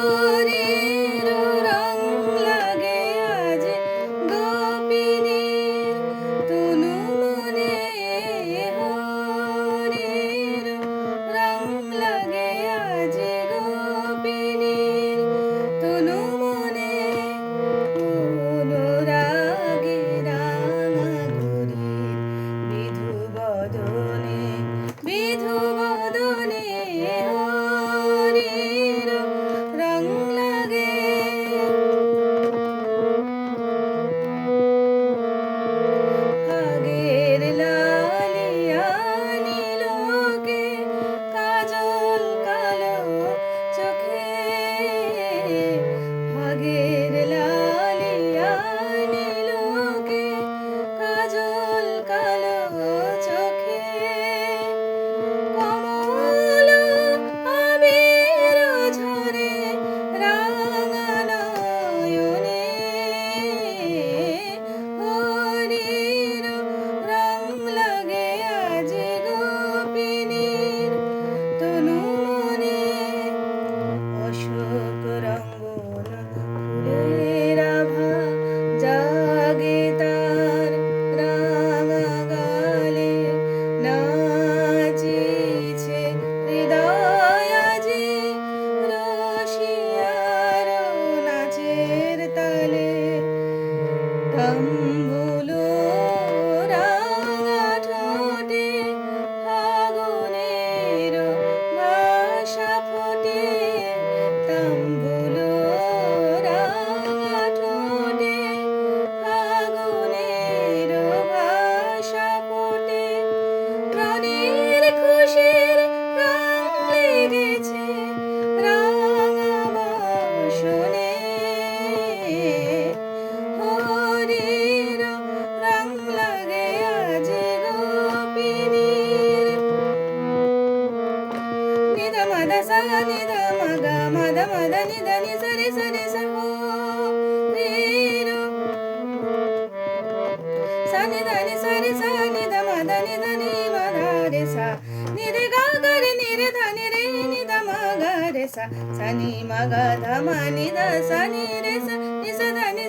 হরির রং লাগে আজ গোপিনীর তনু মনে, হরির রং লাগে আজ গোপিনীর তনু মনে, অনুরাগে রাঙা ঘুরির বিধু বদনে, বিধু বদনে হরির রং লাগে। আগের লালিয়া নীলকে কাজল কালো চোখে, আগের লালিয়া নীলকে কাজল কালো চোখে, কমল আবির ঝরে রাঙা নয়নে, হরির রং লাগে আজ গোপিনীর তনু মনে, অশোক রঙ্গন ফুলের আভা জাগে তার রাঙা গালে, নাচিছে হৃদয় আজি রসিয়ার নাচের তালে, তাম্বুলো রাঙা ঠোঁটে ফাগুনের ভাষা ফোটে, তাম্বুলো রাঙা ঠোঁটে ফাগুনের ভাষা ফোটে, প্রাণের খুশির রং লেগেছে রাঙা বসনে, হরির রং লাগে আজ গোপিনীর। নিধ মদ সা নিধ মগ মদ মদ নিধ নি সরি সরি স হরির সা নিধ নি সরি সা নিধ মদ নিধ নি মদ রে সা নি রে গা গা রে নি রে ধ নি রে নি ध म ग रे सा सा নি ম ग ध म নি ध सा নি রে সা নি স ध নি